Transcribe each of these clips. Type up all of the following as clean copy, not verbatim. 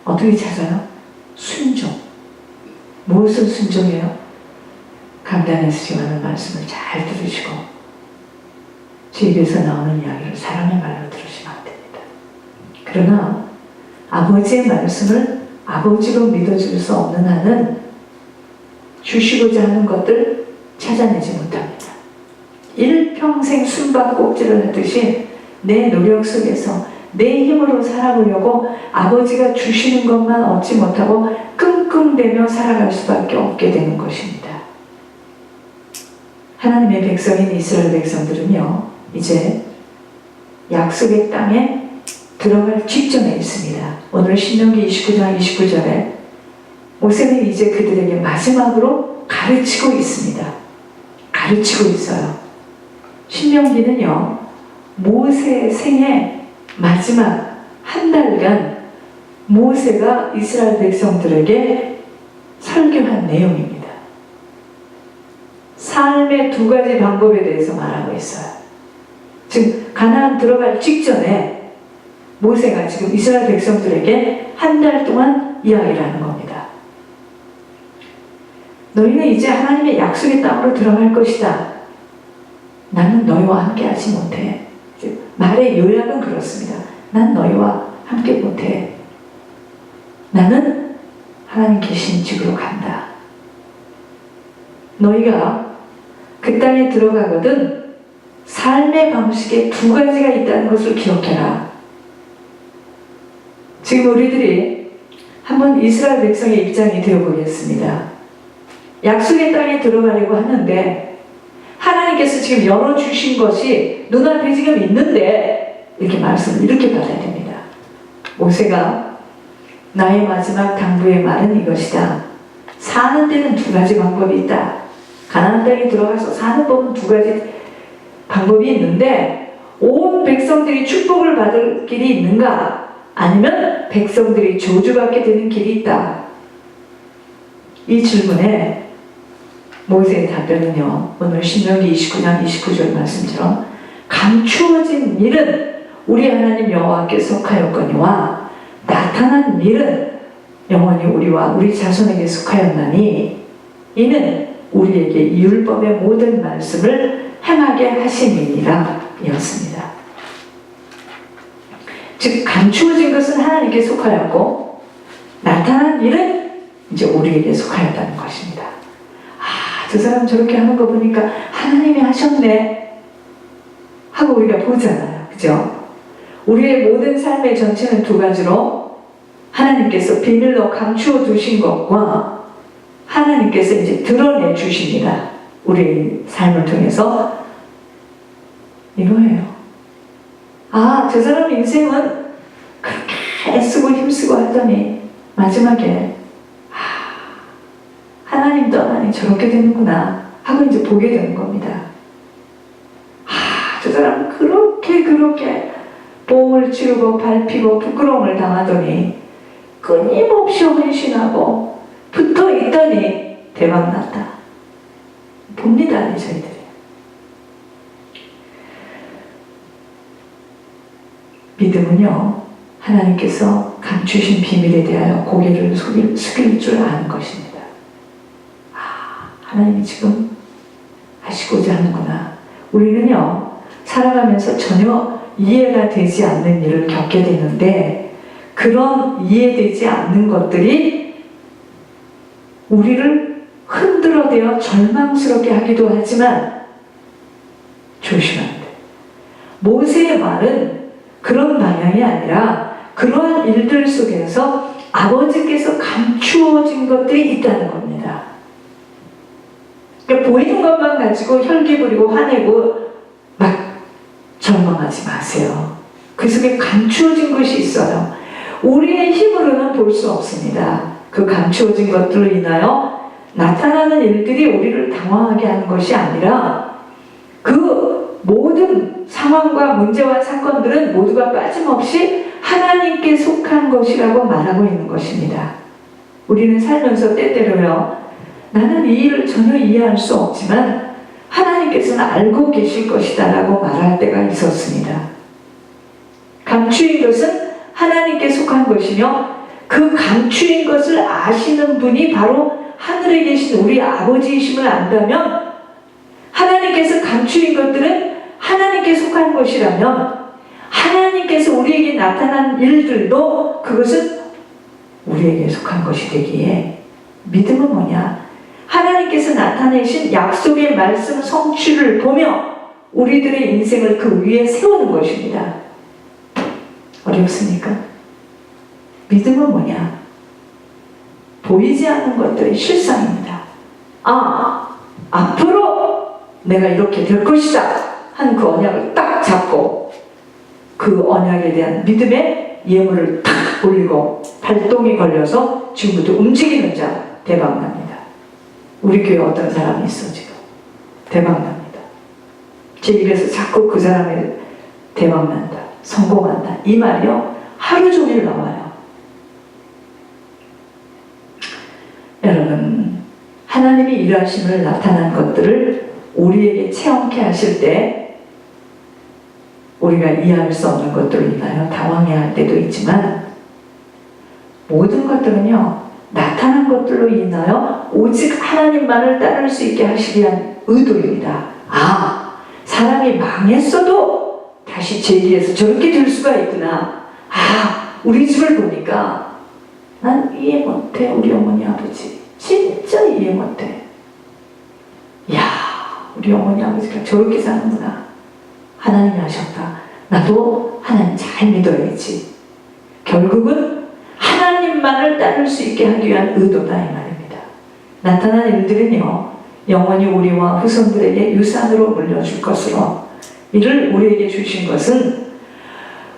어떻게 찾아요? 순종. 무엇을 순종해요? 강단에서 말씀을 잘 들으시고 제 입에서 나오는 이야기를 사람의 말로 들으시면 안 됩니다. 그러나 아버지의 말씀을 아버지로 믿어줄 수 없는 한은 주시고자 하는 것들 찾아내지 못합니다. 일평생 숨바꼭질을 하듯이 내 노력 속에서 내 힘으로 살아보려고 아버지가 주시는 것만 얻지 못하고 끙끙대며 살아갈 수밖에 없게 되는 것입니다. 하나님의 백성인 이스라엘 백성들은요, 이제 약속의 땅에 들어갈 직전에 있습니다. 오늘 신명기 29장 29절에 모세는 이제 그들에게 마지막으로 가르치고 있습니다. 가르치고 있어요. 신명기는요, 모세의 생애 마지막 한 달간 모세가 이스라엘 백성들에게 설교한 내용입니다. 삶의 두 가지 방법에 대해서 말하고 있어요. 지금 가나안 들어갈 직전에 모세가 지금 이스라엘 백성들에게 한 달 동안 이야기를 하는 겁니다. 너희는 이제 하나님의 약속의 땅으로 들어갈 것이다. 나는 너희와 함께 하지 못해. 말의 요약은 그렇습니다. 난 너희와 함께 못해. 나는 하나님 계신 집으로 간다. 너희가 그 땅에 들어가거든 삶의 방식에 두 가지가 있다는 것을 기억해라. 지금 우리들이 한번 이스라엘 백성의 입장이 되어보겠습니다. 약속의 땅에 들어가려고 하는데 하나님께서 지금 열어주신 것이 눈앞에 지금 있는데 이렇게 말씀을 이렇게 받아야 됩니다. 모세가 나의 마지막 당부의 말은 이것이다. 사는 데는 두 가지 방법이 있다. 가나안 땅에 들어가서 사는 법은 두 가지 방법이 있는데 온 백성들이 축복을 받을 길이 있는가? 아니면 백성들이 저주받게 되는 길이 있다. 이 질문에 모세의 답변은요, 오늘 신명기 29장 29절 말씀처럼 감추어진 일은 우리 하나님 여호와께 속하였거니와 나타난 일은 영원히 우리와 우리 자손에게 속하였나니 이는 우리에게 이 율법의 모든 말씀을 행하게 하심이니라 이었습니다. 즉 감추어진 것은 하나님께 속하였고 나타난 일은 이제 우리에게 속하였다는 것입니다. 저 사람 저렇게 하는 거 보니까 하나님이 하셨네 하고 우리가 보잖아요. 그죠? 우리의 모든 삶의 전체는 두 가지로 하나님께서 비밀로 감추어 두신 것과 하나님께서 이제 드러내 주십니다. 우리의 삶을 통해서 이거예요. 저 사람 인생은 그렇게 애쓰고 힘쓰고 하더니 마지막에 하나님 떠나니 저렇게 되는구나 하고 이제 보게 되는 겁니다. 저 사람 그렇게 보험을 치르고 밟히고 부끄러움을 당하더니 끊임없이 헌신하고 붙어 있더니 대박났다. 봅니다, 저희들이. 믿음은요, 하나님께서 감추신 비밀에 대하여 고개를 숙일 줄 아는 것입니다. 하나님이 지금 하시고자 하는구나. 우리는요, 살아가면서 전혀 이해가 되지 않는 일을 겪게 되는데 그런 이해되지 않는 것들이 우리를 흔들어대어 절망스럽게 하기도 하지만 조심해야 돼. 모세의 말은 그런 방향이 아니라 그러한 일들 속에서 아버지께서 감추어진 것들이 있다는 겁니다. 그러니까 보이는 것만 가지고 혈기 부리고 화내고 막 절망하지 마세요. 그 속에 감추어진 것이 있어요. 우리의 힘으로는 볼 수 없습니다. 그 감추어진 것들로 인하여 나타나는 일들이 우리를 당황하게 하는 것이 아니라 그 모든 상황과 문제와 사건들은 모두가 빠짐없이 하나님께 속한 것이라고 말하고 있는 것입니다. 우리는 살면서 때때로요, 나는 이 일을 전혀 이해할 수 없지만 하나님께서는 알고 계실 것이다 라고 말할 때가 있었습니다. 감추인 것은 하나님께 속한 것이며 그 감추인 것을 아시는 분이 바로 하늘에 계신 우리 아버지이심을 안다면, 하나님께서 감추인 것들은 하나님께 속한 것이라면, 하나님께서 우리에게 나타난 일들도 그것은 우리에게 속한 것이 되기에, 믿음은 뭐냐? 하나님께서 나타내신 약속의 말씀 성취를 보며 우리들의 인생을 그 위에 세우는 것입니다. 어렵습니까? 믿음은 뭐냐? 보이지 않는 것들의 실상입니다. 앞으로 내가 이렇게 될 것이다 하는 그 언약을 딱 잡고 그 언약에 대한 믿음의 예물을 탁 올리고 발동이 걸려서 지금부터 움직이는 자 대박납니다. 우리 교회 어떤 사람이 있어 지금 대박납니다. 제 입에서 자꾸 그 사람이 대박난다, 성공한다 이 말이요 하루 종일 나와요. 여러분, 하나님이 일하심을 나타난 것들을 우리에게 체험케 하실 때 우리가 이해할 수 없는 것들로 인하여 당황해야 할 때도 있지만, 모든 것들은요 나타난 것들로 인하여 오직 하나님만을 따를 수 있게 하시기 위한 의도입니다. 사람이 망했어도 다시 재기해서 저렇게 될 수가 있구나. 우리 집을 보니까 난 이해 못해. 우리 어머니 아버지 진짜 이해 못해. 우리 어머니 아버지가 저렇게 사는구나. 하나님이 하셨다. 나도 하나님 잘 믿어야지. 결국은 하나님만을 따를 수 있게 하기 위한 의도다 이 말입니다. 나타난 일들은요 영원히 우리와 후손들에게 유산으로 물려줄 것으로, 이를 우리에게 주신 것은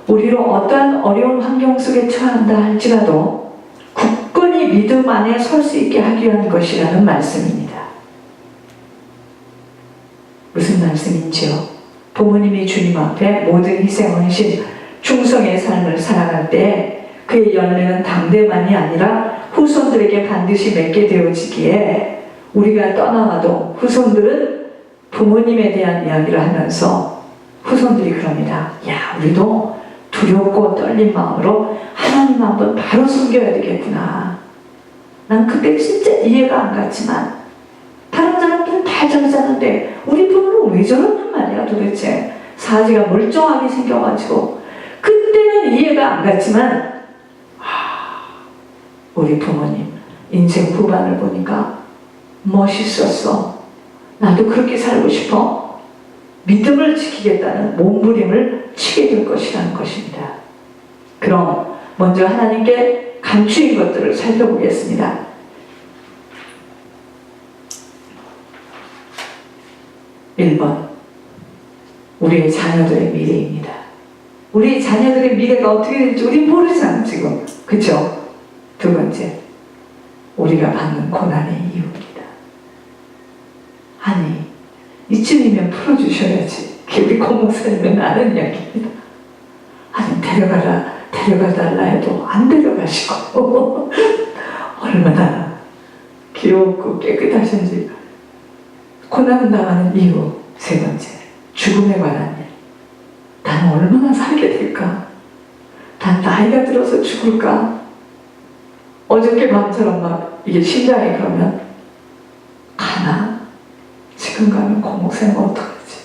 우리로 어떠한 어려운 환경 속에 처한다 할지라도 굳건히 믿음 안에 설 수 있게 하기 위한 것이라는 말씀입니다. 무슨 말씀인지요? 부모님이 주님 앞에 모든 희생을 하신 충성의 삶을 살아갈 때 그의 열매는 당대만이 아니라 후손들에게 반드시 맺게 되어지기에, 우리가 떠나와도 후손들은 부모님에 대한 이야기를 하면서 후손들이 그럽니다. 우리도 두렵고 떨린 마음으로 하나님 한번 바로 섬겨야 되겠구나. 난 그때 진짜 이해가 안 갔지만 다른 사람들은 다 저러자는데 우리 부모는 왜 저러는 말이야 도대체. 사지가 멀쩡하게 생겨가지고 그때는 이해가 안 갔지만, 우리 부모님 인생 후반을 보니까 멋있었어. 나도 그렇게 살고 싶어. 믿음을 지키겠다는 몸부림을 치게 될 것이라는 것입니다. 그럼 먼저 하나님께 감추인 것들을 살펴보겠습니다. 1번, 우리의 자녀들의 미래입니다. 우리 자녀들의 미래가 어떻게 될지 우리 모르잖아 지금. 그렇죠? 2번째, 우리가 받는 고난의 이유입니다. 아니 이쯤이면 풀어주셔야지. 우리 고목사님은 아는 이야기입니다. 아니 데려가달라 해도 안 데려가시고 얼마나 귀엽고 깨끗하신지. 고난을 당하는 이유. 3번째, 죽음에 관한 일. 나는 얼마나 살게 될까? 난 나이가 들어서 죽을까? 어저께 밤처럼 막 이게 심장이 그러면 가나? 지금 가면 고목생은 어떡하지?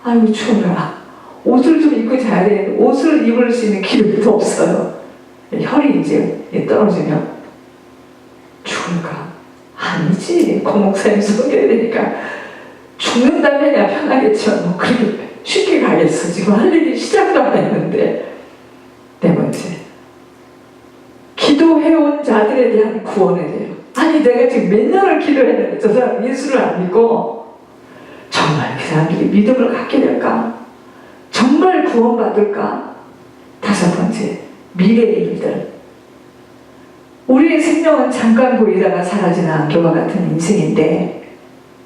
아이고 추워라. 옷을 좀 입고 자야 되는데 옷을 입을 수 있는 기력도 없어요. 혈이 이제 떨어지면 죽을까? 아니지. 고목생이 숨겨야 되니까 죽는다면야 편하겠죠. 뭐 그렇게 쉽게 가겠어. 지금 할 일이 시작도 안 했는데. 4번째, 기도해온 자들에 대한 구원에 대해요. 아니 내가 지금 몇 년을 기도했는데 저 사람 예수를 안 믿고 정말 그 사람들이 믿음을 갖게 될까? 정말 구원받을까? 5번째, 미래의 일들. 우리의 생명은 잠깐 보이다가 사라지는 안개와 같은 인생인데,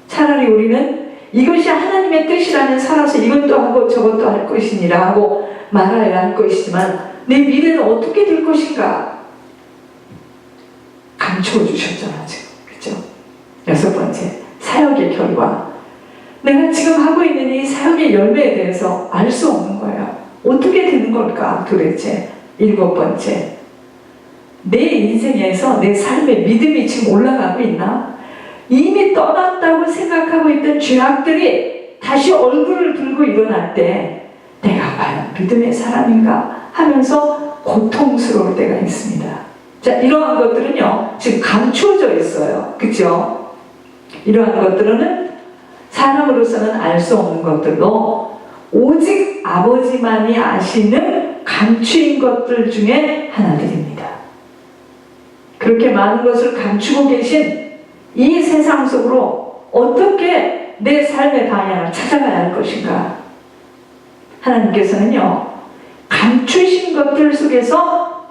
차라리 우리는 이것이 하나님의 뜻이라면 살아서 이것도 하고 저것도 할 것이니라 하고 말아야 할 것이지만 내 미래는 어떻게 될 것인가? 감추어 주셨잖아 지금. 그렇죠? 6번째, 사역의 결과. 내가 지금 하고 있는 이 사역의 열매에 대해서 알 수 없는 거예요. 어떻게 되는 걸까 도대체. 7번째, 내 인생에서 내 삶의 믿음이 지금 올라가고 있나? 이미 떠났다고 생각하고 있던 죄악들이 다시 얼굴을 들고 일어날 때 내가 과연 믿음의 사람인가 하면서 고통스러울 때가 있습니다. 자, 이러한 것들은요 지금 감추어져 있어요. 그렇죠? 이러한 것들은 사람으로서는 알 수 없는 것들로 오직 아버지만이 아시는 감추인 것들 중에 하나들입니다. 그렇게 많은 것을 감추고 계신 이 세상 속으로 어떻게 내 삶의 방향을 찾아가야 할 것인가? 하나님께서는요 감추신 것들 속에서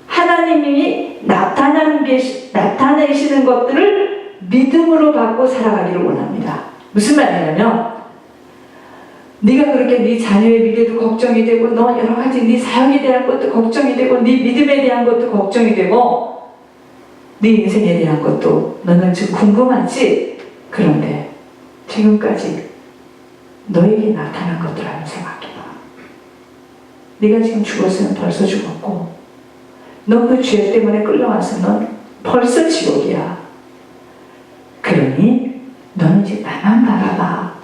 하나님이 나타내시는 것들을 믿음으로 받고 살아가기를 원합니다. 무슨 말이냐면 네가 그렇게 네 자녀의 미래도 걱정이 되고 너 여러 가지 네 사역에 대한 것도 걱정이 되고 네 믿음에 대한 것도 걱정이 되고 네 인생에 대한 것도 너는 지금 궁금하지? 그런데 지금까지 너에게 나타난 것들 한번 생각해봐. 네가 지금 죽었으면 벌써 죽었고 너 그 죄 때문에 끌려와서 넌 벌써 지옥이야. 그러니 너는 이제 나만 바라봐.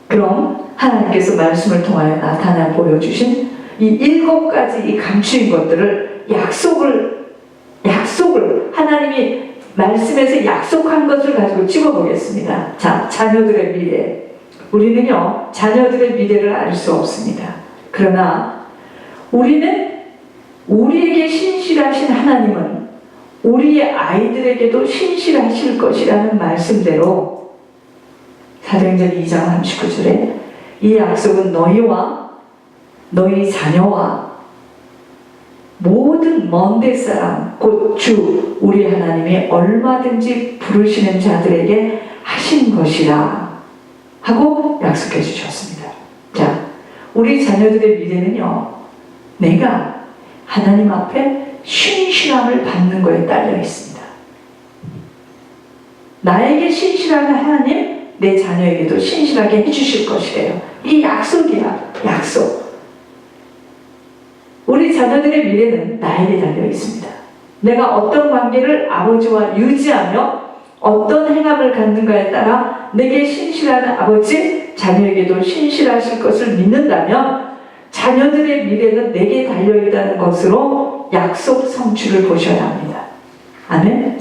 그럼 하나님께서 말씀을 통하여 나타나 보여주신 이 7가지 이 감추인 것들을 약속을 하나님이 말씀에서 약속한 것을 가지고 찍어보겠습니다. 자, 자녀들의 미래. 우리는요 자녀들의 미래를 알 수 없습니다. 그러나 우리는 우리에게 신실하신 하나님은 우리의 아이들에게도 신실하실 것이라는 말씀대로 사도행전 2장 39절에 이 약속은 너희와 너희 자녀와 모든 먼데 사람 곧 주 우리 하나님이 얼마든지 부르시는 자들에게 하신 것이라 하고 약속해 주셨습니다. 자, 우리 자녀들의 미래는요 내가 하나님 앞에 신실함을 받는 거에 딸려 있습니다. 나에게 신실한 하나님 내 자녀에게도 신실하게 해주실 것이래요. 이 약속이야. 약속. 우리 자녀들의 미래는 나에게 달려 있습니다. 내가 어떤 관계를 아버지와 유지하며 어떤 행함을 갖는가에 따라 내게 신실한 아버지, 자녀에게도 신실하실 것을 믿는다면 자녀들의 미래는 내게 달려있다는 것으로 약속 성취를 보셔야 합니다. 아멘?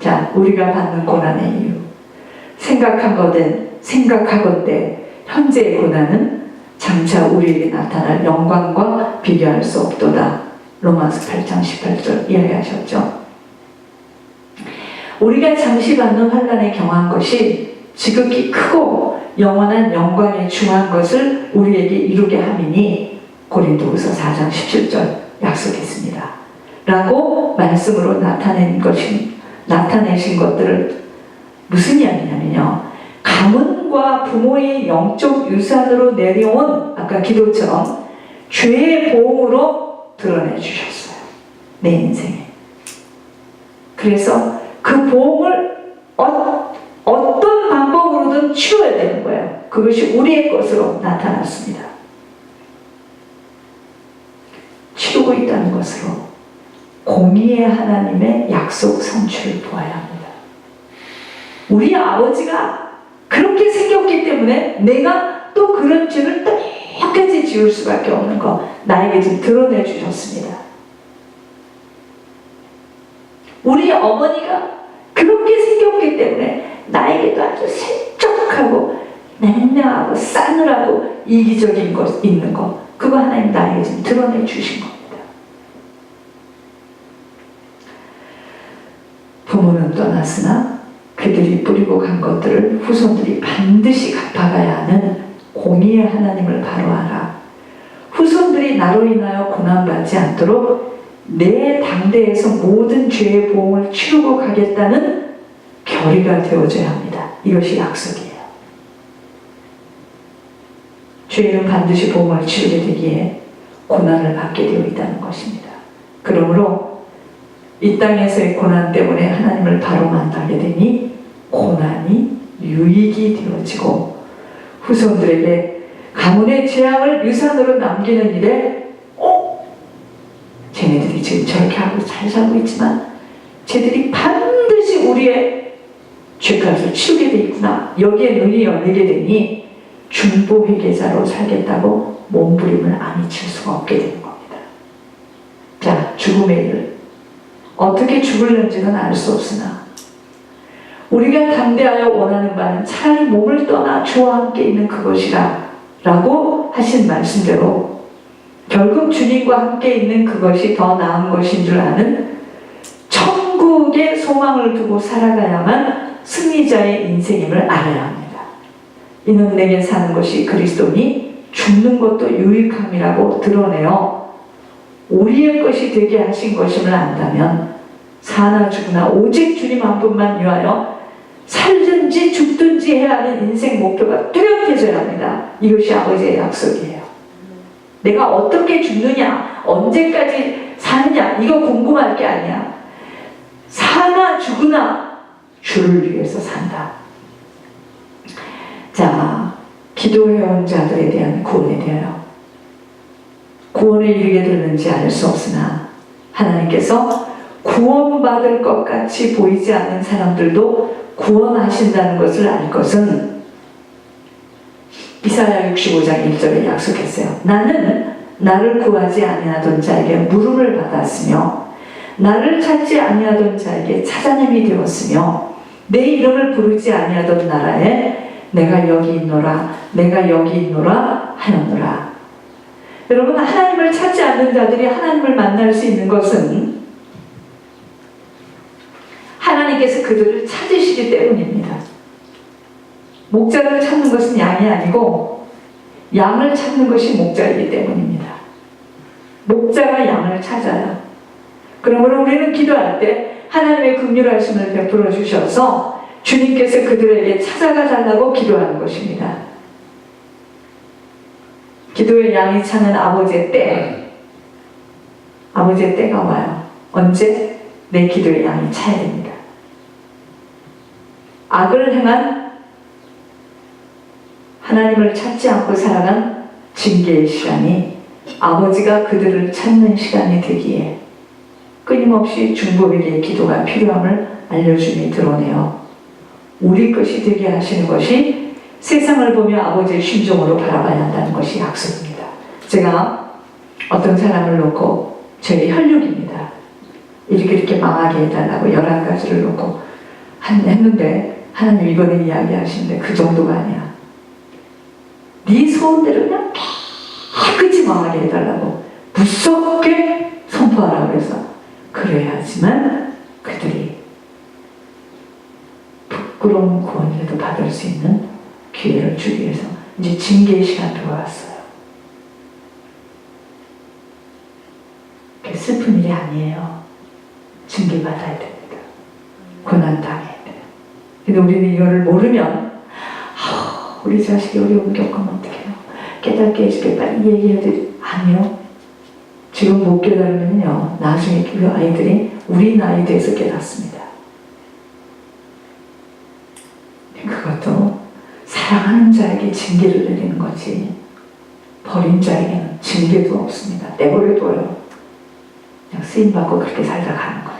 자, 우리가 받는 고난의 이유. 생각하건대 현재의 고난은 장차 우리에게 나타날 영광과 비교할 수 없도다. 로마서 8장 18절 이야기하셨죠. 우리가 잠시 받는 환난에 경한 것이 지극히 크고 영원한 영광에 중한 것을 우리에게 이루게 함이니 고린도후서 4장 17절 약속했습니다. 라고 말씀으로 나타내신 것들을 무슨 이야기냐면요. 가문과 부모의 영적 유산으로 내려온 아까 기도처럼 죄의 보응으로 드러내 주셨어요. 내 인생에. 그래서 그 보응을 어떤 방법으로든 치워야 되는 거예요. 그것이 우리의 것으로 나타났습니다. 치우고 있다는 것으로 공의의 하나님의 약속 성취를 보아야 합니다. 우리 아버지가 그렇게 생겼기 때문에 내가 또 그런 죄를 똑같이 지을 수밖에 없는 거 나에게 좀 드러내 주셨습니다. 우리 어머니가 그렇게 생겼기 때문에 나에게도 아주 세척하고 냉랭하고 싸늘하고 이기적인 것 있는 거 그거 하나님 나에게 좀 드러내 주신 겁니다. 부모는 떠났으나 그들이 뿌리고 간 것들을 후손들이 반드시 갚아가야 하는 공의의 하나님을 바로 알아. 후손들이 나로 인하여 고난받지 않도록 내 당대에서 모든 죄의 보응을 치르고 가겠다는 결의가 되어져야 합니다. 이것이 약속이에요. 죄인은 반드시 보응을 치르게 되기에 고난을 받게 되어 있다는 것입니다. 그러므로 이 땅에서의 고난 때문에 하나님을 바로 만나게 되니 고난이 유익이 되어지고 후손들에게 가문의 재앙을 유산으로 남기는 일에 쟤네들이 지금 저렇게 하고 잘 살고 있지만 쟤들이 반드시 우리의 죄값을 치우게 돼 있구나. 여기에 눈이 열리게 되니 중보 회개자로 살겠다고 몸부림을 아니칠 수가 없게 되는 겁니다. 자, 죽음의 일. 어떻게 죽을는지는 알 수 없으나 우리가 담대하여 원하는 바는 차라리 몸을 떠나 주와 함께 있는 그것이라 라고 하신 말씀대로 결국 주님과 함께 있는 그것이 더 나은 것인 줄 아는 천국의 소망을 두고 살아가야만 승리자의 인생임을 알아야 합니다. 이는 내게 사는 것이 그리스도니 죽는 것도 유익함이라고 드러내어 우리의 것이 되게 하신 것임을 안다면 사나 죽으나 오직 주님 한 분만 위하여 살든지 죽든지 해야 하는 인생 목표가 뚜렷해져야 합니다. 이것이 아버지의 약속이에요. 내가 어떻게 죽느냐, 언제까지 사느냐, 이거 궁금할 게 아니야. 사나 죽으나 주를 위해서 산다. 자, 기도해온 자들에 대한 구원에 대하여 구원에 이르게 되는지 알 수 없으나 하나님께서 구원받을 것 같이 보이지 않는 사람들도 구원하신다는 것을 알 것은 이사야 65장 1절에 약속했어요. 나는 나를 구하지 아니하던 자에게 물음을 받았으며 나를 찾지 아니하던 자에게 찾아냄이 되었으며 내 이름을 부르지 아니하던 나라에 내가 여기 있노라 내가 여기 있노라 하였노라. 여러분, 하나님을 찾지 않는 자들이 하나님을 만날 수 있는 것은 하나님께서 그들을 찾으시기 때문입니다. 목자를 찾는 것은 양이 아니고 양을 찾는 것이 목자이기 때문입니다. 목자가 양을 찾아요. 그러므로 우리는 기도할 때 하나님의 긍휼하심을 베풀어 주셔서 주님께서 그들에게 찾아가 달라고 기도하는 것입니다. 기도의 양이 차는 아버지의 때가 와요. 언제? 내 기도의 양이 차야 됩니다. 악을 행한 하나님을 찾지 않고 살아간 징계의 시간이 아버지가 그들을 찾는 시간이 되기에 끊임없이 중보회개의 기도가 필요함을 알려줌이 드러내어 우리 것이 되게 하시는 것이 세상을 보며 아버지의 심정으로 바라봐야 한다는 것이 약속입니다. 제가 어떤 사람을 놓고 저희 혈육입니다. 이렇게 망하게 해달라고 11가지를 놓고 했는데 하나님 이번에 이야기하시는데 그 정도가 아니야. 네 소원대로 그냥 깨끗이 망하게 해달라고 무섭게 선포하라고 해서 그래야지만 그들이 부끄러운 구원이라도 받을 수 있는 기회를 주기 위해서 이제 징계의 시간도 왔어요. 슬픈 일이 아니에요. 징계받아야 됩니다. 고난당해야 돼요. 근데 우리는 이거를 모르면 우리 자식이 어려움 겪으면 어떡해요? 깨닫게 해줄게. 빨리 얘기해야 돼. 아니요. 지금 못 깨달으면요 나중에 그 아이들이 우리 나이 돼서 깨닫습니다. 그것도 사랑하는 자에게 징계를 내리는 거지 버린 자에게는 징계도 없습니다. 내버려둬요. 그냥 쓰임받고 그렇게 살다 가는 거예요.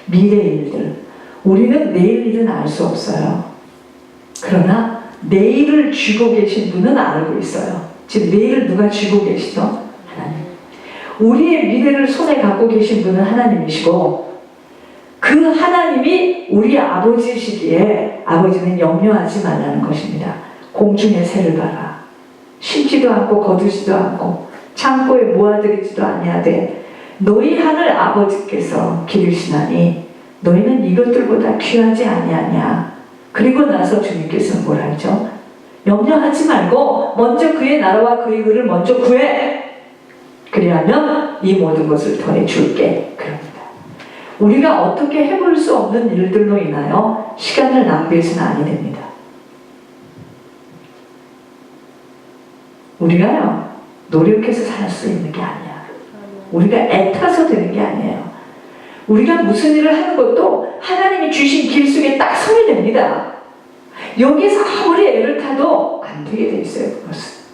미래의 일들, 우리는 내일 일은 알 수 없어요. 그러나 내일을 쥐고 계신 분은 알고 있어요. 지금 내일을 누가 쥐고 계시죠? 하나님. 우리의 미래를 손에 갖고 계신 분은 하나님이시고 그 하나님이 우리 아버지시기에 아버지는 염려하지 말라는 것입니다. 공중의 새를 봐라. 심지도 않고 거두지도 않고 창고에 모아들이지도 아니하되 너희 하늘 아버지께서 기르시나니 너희는 이것들보다 귀하지 아니하냐. 그리고 나서 주님께서는 뭐라 하죠? 염려하지 말고 먼저 그의 나라와 그의 의를 먼저 구해. 그리하면 이 모든 것을 더해 줄게. 그럽니다. 우리가 어떻게 해볼 수 없는 일들로 인하여 시간을 낭비해서는 아니 됩니다. 우리가요 노력해서 살 수 있는 게 아니야. 우리가 애타서 되는 게 아니에요. 우리가 무슨 일을 하는 것도 하나님이 주신 길 속에 딱 서야 됩니다. 여기서 아무리 애를 타도 안 되게 돼 있어요. 그것은.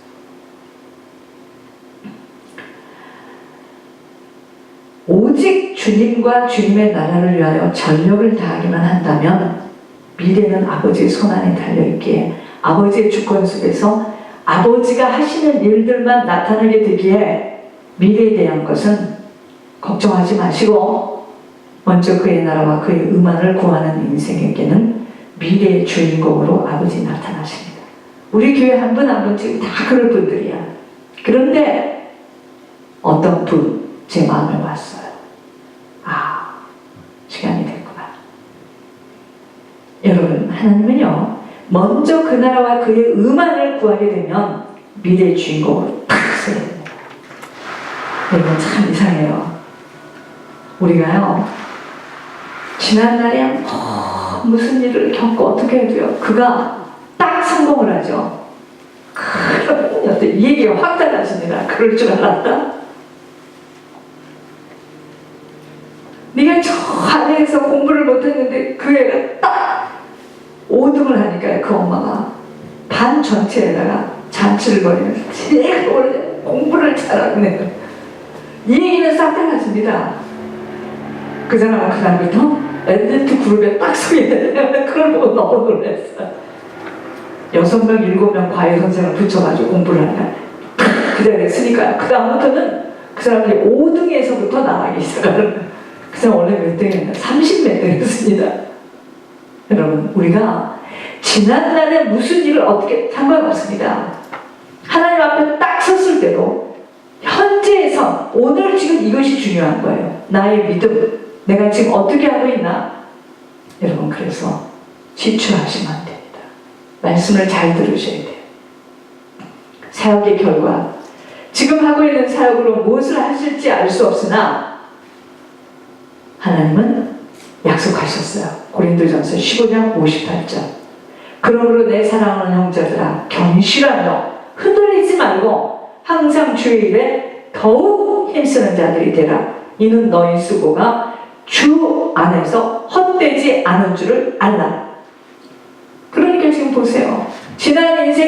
오직 주님과 주님의 나라를 위하여 전력을 다하기만 한다면 미래는 아버지의 손안에 달려있기에 아버지의 주권 속에서 아버지가 하시는 일들만 나타나게 되기에 미래에 대한 것은 걱정하지 마시고 먼저 그의 나라와 그의 의만을 구하는 인생에게는 미래의 주인공으로 아버지 나타나십니다. 우리 교회 한 분 한 분 지금 다 그럴 분들이야. 그런데 어떤 분 제 마음에 왔어요. 아, 시간이 됐구나. 여러분, 하나님은요 먼저 그 나라와 그의 의만을 구하게 되면 미래의 주인공으로 탁 서게 됩니다. 여러분, 참 이상해요. 우리가요 지난날에 무슨 일을 겪고 어떻게 해도요 그가 딱 성공을 하죠. 그러면 이 얘기가 확 달라집니다. 그럴 줄 알았다. 네가 저 안에서 공부를 못했는데 그 애가 딱 5등을 하니까 그 엄마가 반 전체에다가 잔치를 벌이면서 제가 원래 공부를 잘하네. 이 얘기는 싹 달라집니다. 그 사람은 그다음부터 엘리트 그룹에 딱 서게 되는 그걸 보고 너무 놀랐어요. 6명, 7명 과외 선생을 붙여가지고 공부를 하니까 그 자리에 쓰니까 그 다음부터는 그 사람들이 5등에서부터 나가기 시작하는. 그 사람 원래 몇 등이었나? 30몇 등이었습니다. 여러분, 우리가 지난날에 무슨 일을 어떻게 상관없습니다. 하나님 앞에 딱 섰을 때도 현재에선 오늘 지금 이것이 중요한 거예요. 나의 믿음, 내가 지금 어떻게 하고 있나? 여러분, 그래서 지출하시면 안 됩니다. 말씀을 잘 들으셔야 돼요. 사역의 결과, 지금 하고 있는 사역으로 무엇을 하실지 알 수 없으나 하나님은 약속하셨어요. 고린도전서 15장 58절. 그러므로 내 사랑하는 형제들아, 견실하며 흔들리지 말고 항상 주의 일에 더욱 힘쓰는 자들이 되라. 이는 너희 수고가 주 안에서 헛되지 않은 줄을 알라. 그러니까 지금 보세요. 지난 인생